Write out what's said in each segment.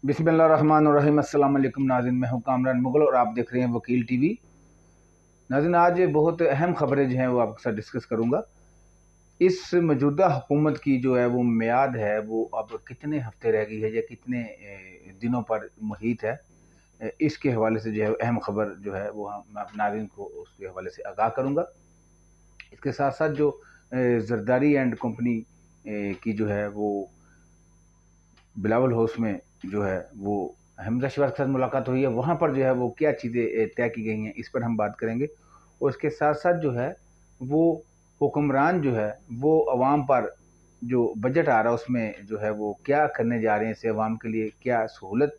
बिस्मिल्लाहिर्रहमानिर्रहीम। अस्सलाम वालेकुम नाज़रीन, मैं हूं कामरान मुग़ल और आप देख रहे हैं वकील टीवी। नाज़रीन, आज बहुत अहम खबरें जो हैं वो आपके साथ डिस्कस करूंगा। इस मौजूदा हुकूमत की जो है वो मियाद है वो अब कितने हफ्ते रह गई है या कितने दिनों पर मुहित है, इसके हवाले से जो है अहम खबर जो है वो मैं नाज़रीन को उसके हवाले से आगाह करूँगा। इसके साथ साथ जो जरदारी एंड कंपनी की जो है वो बिलावल हाउस में जो है वो हमजा शिवार के साथ मुलाकात हुई है, वहाँ पर जो है वो क्या चीज़ें तय की गई हैं इस पर हम बात करेंगे। और इसके साथ साथ जो है वो हुक्मरान जो है वो अवाम पर जो बजट आ रहा है उसमें जो है वो क्या करने जा रहे हैं, इससे अवाम के लिए क्या सहूलत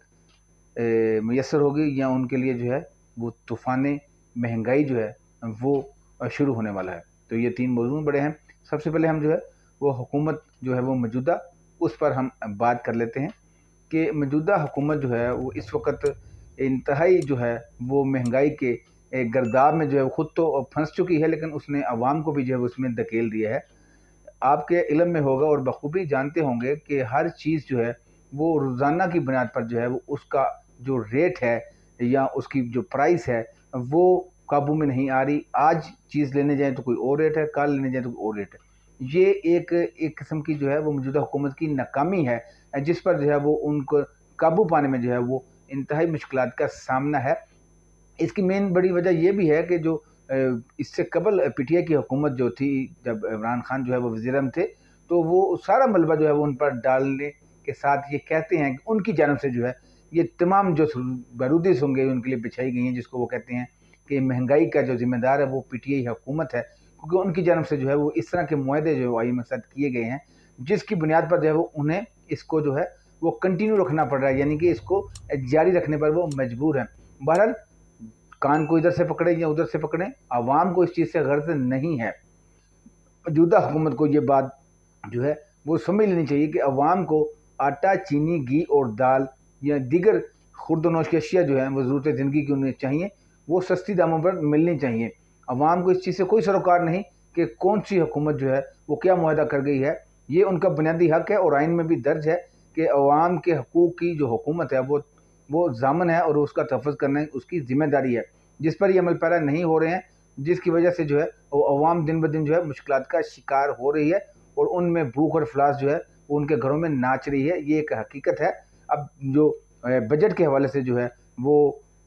मैसर होगी या उनके लिए जो है वो तूफ़ान महंगाई जो है वो शुरू होने वाला है। तो ये तीन मौजू बड़े हैं। सबसे पहले हम जो है वो हुकूमत जो है वो मौजूदा उस पर हम बात कर लेते हैं कि मौजूदा हुकूमत जो है वो इस वक्त इंतहाई जो है वो महंगाई के गर्दाब में जो है ख़ुद तो फंस चुकी है, लेकिन उसने आवाम को भी जो है उसमें धकेल दिया है। आपके इल्म में होगा और बखूबी जानते होंगे कि हर चीज़ जो है वो रोज़ाना की बुनियाद पर जो है वो उसका जो रेट है या उसकी जो प्राइस है वो काबू में नहीं आ रही। आज चीज़ लेने जाएँ तो कोई और रेट है, कल लेने जाएँ तो कोई और रेट है। ये एक किस्म की जो है वो मौजूदा हुकूमत की नाकामी है, जिस पर जो है वो उनको काबू पाने में जो है वो इंतहाई मुश्किलात का सामना है। इसकी मेन बड़ी वजह ये भी है कि जो इससे कबल पीटीआई की हुकूमत जो थी, जब इमरान खान जो है वो वज़ीर-ए-आज़म थे, तो वो सारा मलबा जो है वो उन पर डालने के साथ ये कहते हैं कि उनकी जानिब से जो है ये तमाम जो बारूदी होंगे उनके लिए बिछाई गई हैं, जिसको वो कहते हैं कि महंगाई का जो ज़िम्मेदार है वो पीटीआई हुकूमत है, क्योंकि उनकी जानिब से जो है वो इस तरह के मुआहदे जो है आईएमएफ के साथ किए गए हैं, जिसकी बुनियाद पर जो है वो उन्हें इसको जो है वो कंटिन्यू रखना पड़ रहा है, यानी कि इसको जारी रखने पर वो मजबूर हैं। बहरहाल कान को इधर से पकड़े या उधर से पकड़ें, आवाम को इस चीज़ से गर्ज नहीं है। मौजूदा हुकूमत को ये बात जो है वो समझ लेनी चाहिए कि अवाम को आटा, चीनी, घी और दाल या दीगर खुर्दनोश की अशिया जो है वो ज़रूरत ज़िंदगी की उन्हें चाहिए, वो सस्ती दामों पर मिलनी चाहिए। अवाम को इस चीज़ से कोई सरोकार नहीं कि कौन सी हुकूमत जो है वो क्या मुआहदा कर गई है। ये उनका बुनियादी हक है और आइन में भी दर्ज है कि अवाम के हकूक़ की जो हुकूमत है वो ज़ामन है और उसका तहफ़्फ़ुज़ करना उसकी ज़िम्मेदारी है, जिस पर ये अमल पैरा नहीं हो रहे हैं, जिसकी वजह से जो है वो अवाम दिन ब दिन जो है मुश्किलात का शिकार हो रही है और उनमें भूख और इफ़लास जो है वो उनके घरों में नाच रही है। ये एक हकीकत है। अब जो बजट के हवाले से जो है वो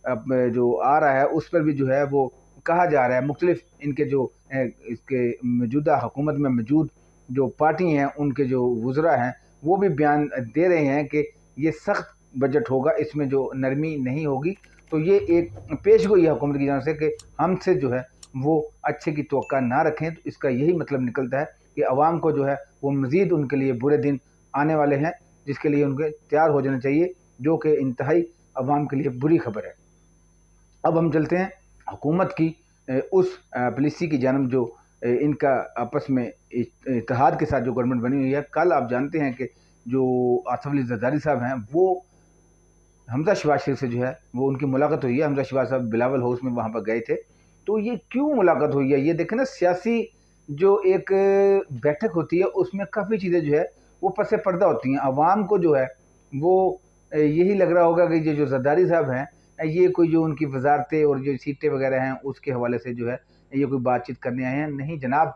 अब जो आ रहा है उस पर भी जो है वो कहा जा रहा है, मुख्तलिफ इनके जो इसके मौजूदा हुकूमत में मौजूद जो पार्टी हैं उनके जो वुज़रा हैं वो भी बयान दे रहे हैं कि ये सख्त बजट होगा, इसमें जो नरमी नहीं होगी। तो ये एक पेशगोई है हुकूमत की जानिब से कि हमसे जो है वो अच्छे की तवक्का ना रखें। तो इसका यही मतलब निकलता है कि अवाम को जो है वो मज़ीद उनके लिए बुरे दिन आने वाले हैं, जिसके लिए उनके तैयार हो जाना चाहिए, जो कि इंतहाई अवाम के लिए बुरी खबर है। अब हम चलते हैं हुकूमत की उस पॉलिसी की जानिब जो इनका आपस में इत्तेहाद के साथ जो गवर्नमेंट बनी हुई है। कल आप जानते हैं कि जो आसिफ अली जरदारी साहब हैं वो हमजा शिवार से जो है वो उनकी मुलाकात हुई है। हमजा शिवार साहब बिलावल हाउस में वहाँ पर गए थे। तो ये क्यों मुलाकात हुई है, ये देखें ना, सियासी जो एक बैठक होती है उसमें काफ़ी चीज़ें जो है वो पस पर्दा होती हैं। अवाम को जो है वो यही लग रहा होगा कि ये जो जरदारी साहब हैं ये कोई जो उनकी वजारतें और जो सीटें वगैरह हैं उसके हवाले से जो है ये कोई बातचीत करने आए हैं। नहीं जनाब,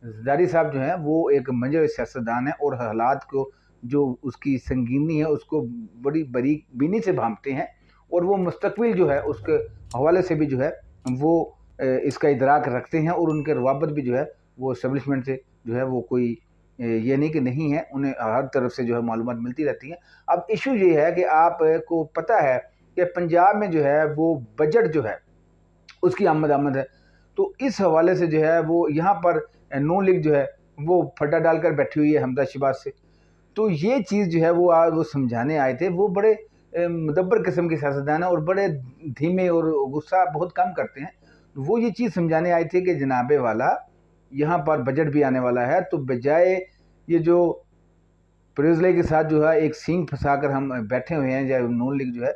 जरदारी साहब जो हैं वो एक मंज़र सियासतदान हैं और हालात को जो उसकी संगीनी है उसको बड़ी बारीबीनी से भांपते हैं और वो मुस्तकबिल जो है उसके हवाले से भी जो है वो इसका इदराक रखते हैं और उनके रवाबत भी जो है वो एस्टेब्लिशमेंट से जो है वो कोई ये नहीं कि नहीं है, उन्हें हर तरफ से जो है मालूमात मिलती रहती हैं। अब इशू ये है कि आपको पता है कि पंजाब में जो है वो बजट जो है उसकी आमद है। तो इस हवाले से जो है वो यहाँ पर नून लीग जो है वो फड्डा डालकर बैठी हुई है हमजा शिवार से। तो ये चीज़ जो है वो आज वो समझाने आए थे। वो बड़े मुदब्बर किस्म के सियासतदान हैं और बड़े धीमे और गुस्सा बहुत कम करते हैं। वो ये चीज़ समझाने आए थे कि जनाबे वाला यहाँ पर बजट भी आने वाला है, तो बजाय ये जो प्रेजले के साथ जो है एक सींग फंसाकर हम बैठे हुए हैं, या नून लीग जो है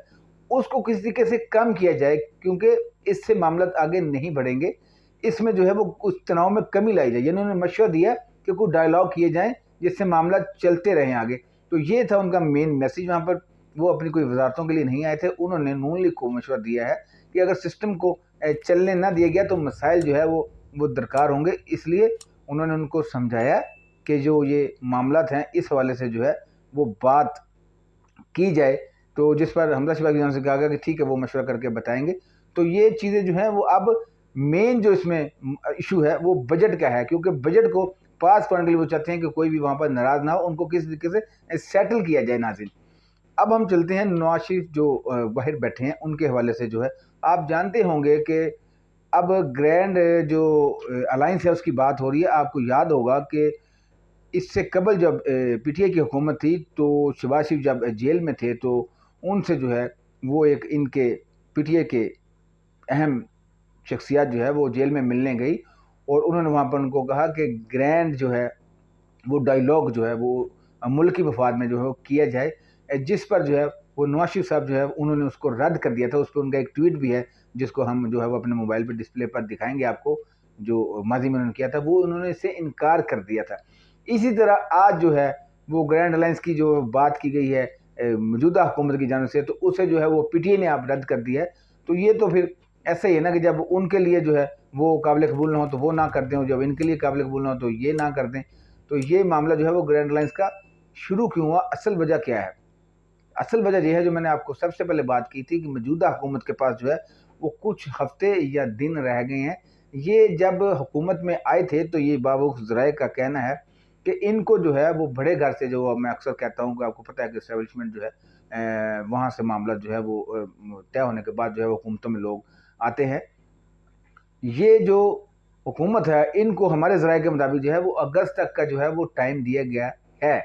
उसको किसी तरीके से कम किया जाए, क्योंकि इससे मामला आगे नहीं बढ़ेंगे। इसमें जो है वो कुछ तनाव में कमी लाई जाए। उन्होंने मशवरा दिया कि कुछ डायलॉग किए जाएँ जिससे मामला चलते रहें आगे। तो ये था उनका मेन मैसेज वहाँ पर। वो अपनी कोई वजारतों के लिए नहीं आए थे। उन्होंने नून लीग को मशवरा दिया है कि अगर सिस्टम को चलने ना दिया गया तो मसाइल जो है वो दरकार होंगे। इसलिए उन्होंने उनको समझाया कि जो ये मामलात हैं इस हवाले से जो है वो बात की जाए। तो जिस पर हमजा शिबा की जान से कहा गया कि ठीक है, वो मशवरा करके बताएंगे। तो ये चीज़ें जो हैं वो अब मेन जो इसमें इशू है वो बजट का है, क्योंकि बजट को पास करने के लिए वो चाहते हैं कि कोई भी वहाँ पर नाराज़ ना हो, उनको किस तरीके से सेटल किया जाए। नाज़रीन, अब हम चलते हैं नवाज शरीफ जो बाहर बैठे हैं उनके हवाले से। जो है आप जानते होंगे कि अब ग्रैंड जो अलायंस है उसकी बात हो रही है। आपको याद होगा कि इससे कबल जब पीटीआई की हुकूमत थी तो शहबाज शरीफ जब जेल में थे तो उनसे जो है वो एक इनके पीटीआई के अहम शख्सियत जो है वो जेल में मिलने गई और उन्होंने वहाँ पर उनको कहा कि ग्रैंड जो है वो डायलॉग जो है वो मुल्क की मफाद में जो है वो किया जाए, जिस पर जो है वो नवाज शरीफ साहब जो है उन्होंने उसको रद्द कर दिया था। उस पर उनका एक ट्वीट भी है जिसको हम जो है वो अपने मोबाइल पर डिस्प्ले पर दिखाएंगे आपको, जो माजी में उन्होंने किया था, वो उन्होंने इससे इनकार कर दिया था। इसी तरह आज जो है वो ग्रैंड अलायंस की जो बात की गई है मौजूदा हुकूमत की जानिब से, तो उसे जो है वो पीटीआई ने आप रद्द कर दिया है। तो ये तो फिर ऐसा ही है ना कि जब उनके लिए जो है वो काबिल कबूल ना हो तो वो ना कर दें, और जब इनके लिए काबिल कबूल ना हो तो ये ना कर दें। तो ये मामला जो है वो ग्रैंड अलायंस का शुरू क्यों हुआ, असल वजह क्या है? असल वजह यह है जो मैंने आपको सबसे पहले बात की थी कि मौजूदा हुकूमत के पास जो है वो कुछ हफ्ते या दिन रह गए हैं। ये जब हुकूमत में आए थे तो ये बाबूक ज़राए का कहना है कि इनको जो है वो बड़े घर से, जो मैं अक्सर कहता हूँ कि आपको पता है कि एस्टेब्लिशमेंट जो है वहाँ से मामला जो है वो तय होने के बाद जो है वो हुकूमतों में लोग आते हैं। ये जो हुकूमत है इनको हमारे ज़राए के मुताबिक जो है वो अगस्त तक का जो है वो टाइम दिया गया है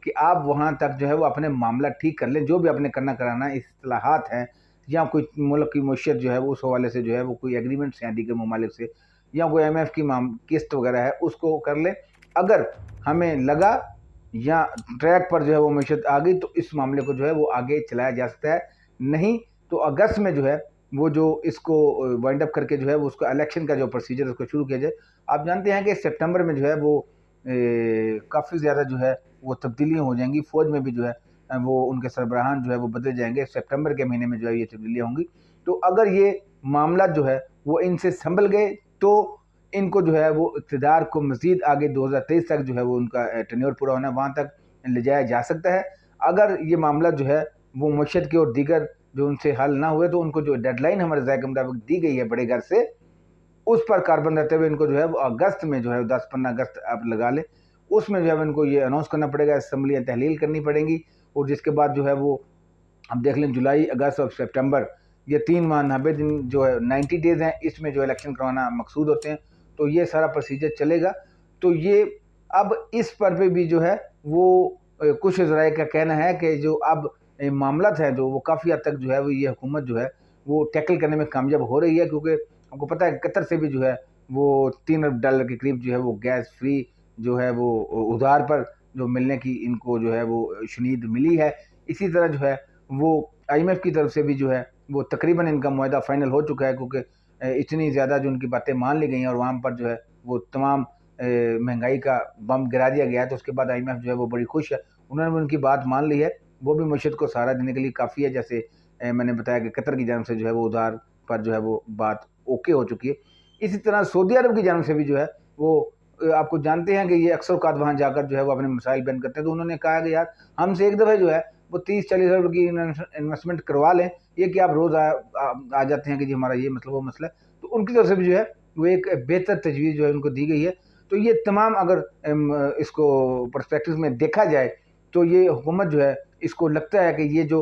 कि आप वहाँ तक जो है वो अपने मामला ठीक कर लें, जो भी आपने करना कराना इस्लाहात हैं या कोई मुल्क की मईशत जो है वो उस हवाले से जो है वो कोई एग्रीमेंट्स हैं दीगर ममालिक से या कोई IMF की किस्त वगैरह है उसको कर लें। अगर हमें लगा या ट्रैक पर जो है वो मईशत आ गई तो इस मामले को जो है वो आगे चलाया जा सकता है, नहीं तो अगस्त में जो है वो जो इसको वाइंड अप करके जो है वो उसको इलेक्शन का जो प्रोसीजर उसको शुरू किया जाए। आप जानते हैं कि सितंबर में जो है वो काफ़ी ज़्यादा जो है वो तब्दीलियाँ हो जाएंगी। फ़ौज में भी जो है वो उनके सरबराहान जो है वो बदले जाएंगे। सितंबर के महीने में जो है ये तब्दीलियाँ होंगी। तो अगर ये मामला जो है वो इनसे संभल गए तो इनको जो है वो इक़्तिदार को मज़ीद आगे 2023 तक जो है वो उनका टेन्योर पूरा होना है वहाँ तक ले जाया जा सकता है। अगर ये मामला जो है वो मईशत की और दीगर जो उनसे हल ना हुए तो उनको जो डेडलाइन हमारे ज़ायके के मुताबिक दी गई है बड़े घर से, उस पर कारबंद रहते हुए इनको जो है वो अगस्त में जो है 10-15 अगस्त आप लगा लें, उसमें जो है इनको ये अनाउंस करना पड़ेगा, असम्बलियाँ तहलील करनी पड़ेंगी और जिसके बाद जो है वो अब देख लें जुलाई, अगस्त और सितंबर ये 3 माह 90 दिन जो है 90 डेज़ हैं, इसमें जो इलेक्शन करवाना मकसूद होते हैं। तो ये सारा प्रोसीजर चलेगा। तो ये अब इस पर भी जो है वो कुछ ज़राए का कहना है कि जो अब मामला है जो वो काफ़ी हद तक जो है वो ये हुकूमत जो है वो टैकल करने में कामयाब हो रही है, क्योंकि आपको पता है कतर से भी जो है वो $3 अरब के करीब जो है वो गैस फ्री जो है वो उधार पर जो मिलने की इनको जो है वो शुनीद मिली है। इसी तरह जो है वो IMF की तरफ से भी जो है वो तकरीबन इनका मुआहदा फ़ाइनल हो चुका है, क्योंकि इतनी ज़्यादा जो उनकी बातें मान ली गई हैं और वहाँ पर जो है वो तमाम महंगाई का बम गिरा दिया गया है। तो उसके बाद IMF जो है वो बड़ी खुश है, उन्होंने भी उनकी बात मान ली है। वो भी मईशत को सहारा देने के लिए काफ़ी है। जैसे मैंने बताया कि कतर की जानिब से जो है वो उधार पर जो है वो बात ओके हो चुकी है। इसी तरह सऊदी अरब की जानिब से भी जो है वो आपको जानते हैं कि ये अक्सर औक़ात वहाँ जाकर जो है वो अपने मसाइल बयान करते हैं। तो उन्होंने कहा कि यार हमसे एक दफ़े जो है वो 30-40 अरब की इन्वेस्टमेंट करवा लें, ये कि आप रोज़ आ जाते हैं कि जी हमारा ये मतलब वो मसला है। तो उनकी तरफ से भी जो है वो एक बेहतर तजवीज़ जो है उनको दी गई है। तो ये तमाम अगर इसको पर्सपेक्टिव में देखा जाए तो ये हुकूमत जो है इसको लगता है कि ये जो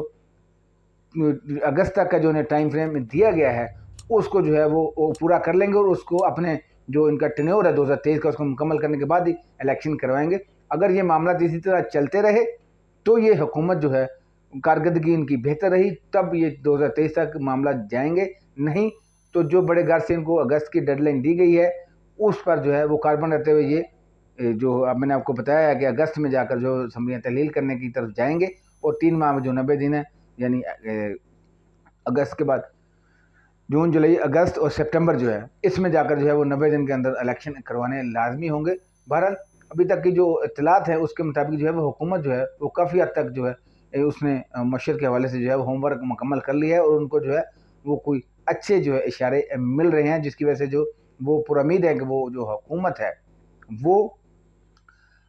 अगस्त तक का जो उन्हें टाइम फ्रेम दिया गया है उसको जो है वो पूरा कर लेंगे और उसको अपने जो इनका टेन्योर है 2023 का उसको मुकम्मल करने के बाद ही इलेक्शन करवाएंगे। अगर ये मामला इसी तरह चलते रहे तो ये हुकूमत जो है कारकर्दगी इनकी बेहतर रही तब ये 2023 तक मामला जाएंगे, नहीं तो जो बड़े घर से इनको अगस्त की डेडलाइन दी गई है उस पर जो है वो कारबन रहते हुए ये जो अब मैंने आपको बताया है कि अगस्त में जाकर जो असम्बलियाँ तहलील करने की तरफ जाएंगे और 3 माह में जो 90 दिन है यानी अगस्त के बाद जून, जुलाई, अगस्त और सितंबर जो है इसमें जाकर जो है वो 90 दिन के अंदर इलेक्शन करवाने लाजमी होंगे। बहरहाल अभी तक की जो इत्तलात है उसके मुताबिक जो है वो हुकूमत जो है वो काफ़ी हद तक जो है उसने मशर के हवाले से जो है वो होमवर्क मुकम्मल कर लिया है और उनको जो है वो कोई अच्छे जो है इशारे मिल रहे हैं, जिसकी वजह से जो वो पुरुम्मीद है कि वो जो हुकूमत है वो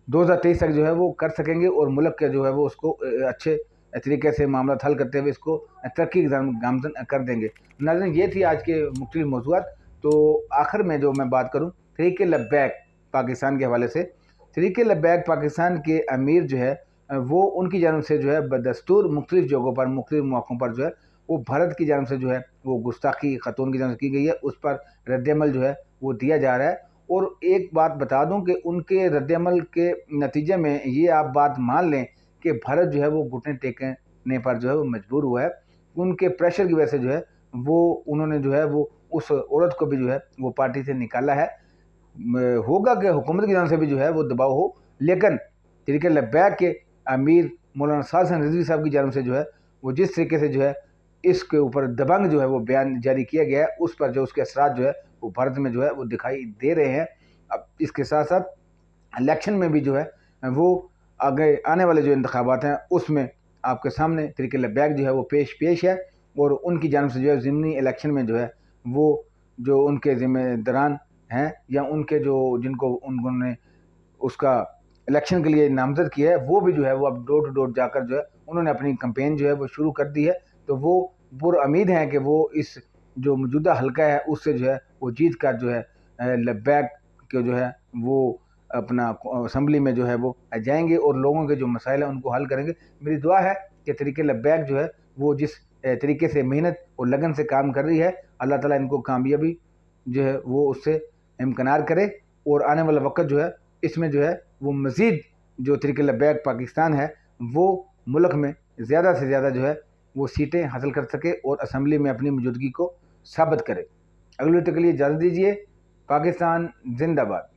2023 तक जो है वो कर सकेंगे और मुल्क के जो है वो उसको अच्छे तरीके से मामला हल करते हुए इसको तरक्की गामजन कर देंगे। नाज़रीन, ये थी आज के मुख्तलिफ मौज़ूआत। तो आखिर में जो मैं बात करूँ तहरीक लब्बैक पाकिस्तान के हवाले से, तहरीक लब्बैक पाकिस्तान के अमीर जो है वो उनकी जानब से जो है बदस्तूर मुख्तलिफ जगहों पर मुख्तलिफ मौक़ों पर जो है वो भारत की जानब से जो है वो गुस्ताखी ख़तून की जानब से की गई है, उस पर रद्दअमल जो है वो दिया जा रहा है। और एक बात बता दूं कि उनके रद्दअमल के नतीजे में ये आप बात मान लें कि भारत जो है वो घुटने टेकने पर जो है वो मजबूर हुआ है। उनके प्रेशर की वजह से जो है वो उन्होंने जो है वो उस औरत को भी जो है वो पार्टी से निकाला है। होगा कि हुकूमत की जानब से भी जो है वो दबाव हो, लेकिन तहरीक लब्बैक के अमीर मौलाना साद हसन रिजवी साहब की जानब से जो है वो जिस तरीके से जो है इसके ऊपर दबंग जो है वो बयान जारी किया गया है, उस पर जो उसके असरात जो है वो भारत में जो है वो दिखाई दे रहे हैं। अब इसके साथ साथ इलेक्शन में भी जो है वो आगे आने वाले जो इंतखाबात हैं उसमें आपके सामने तहरीक लब्बैक जो है वो पेश है और उनकी जानब से जो है ज़िमनी इलेक्शन में जो है वो जो उनके ज़िम्मेदारान हैं या उनके जो जिनको उन्होंने उसका इलेक्शन के लिए नामजद किया है वो भी जो है वो अब डोर टू डोर जाकर जो है उन्होंने अपनी कैंपेन जो है वो शुरू कर दी है। तो वो पुरुम्मीद हैं कि वो इस जो मौजूदा हल्का है उससे जो है वो जीत कर जो है लब्बैक के जो है वो अपना असम्बली में जो है वो जाएंगे और लोगों के जो मसाइल हैं उनको हल करेंगे। मेरी दुआ है कि तहरीक लब्बैक जो है वो जिस तरीके से मेहनत और लगन से काम कर रही है, अल्लाह ताला इनको कामयाबी जो है वो उससे इम्कनार करे और आने वाला वक्त जो है इसमें जो है वो मज़ीद जो तहरीक लब्बैक पाकिस्तान है वो मुल्क में ज़्यादा से ज़्यादा जो है वो सीटें हासिल कर सके और असम्बली में अपनी मौजूदगी को साबित करे। अगले वीडियो के लिए इजाज़त दीजिए। पाकिस्तान जिंदाबाद।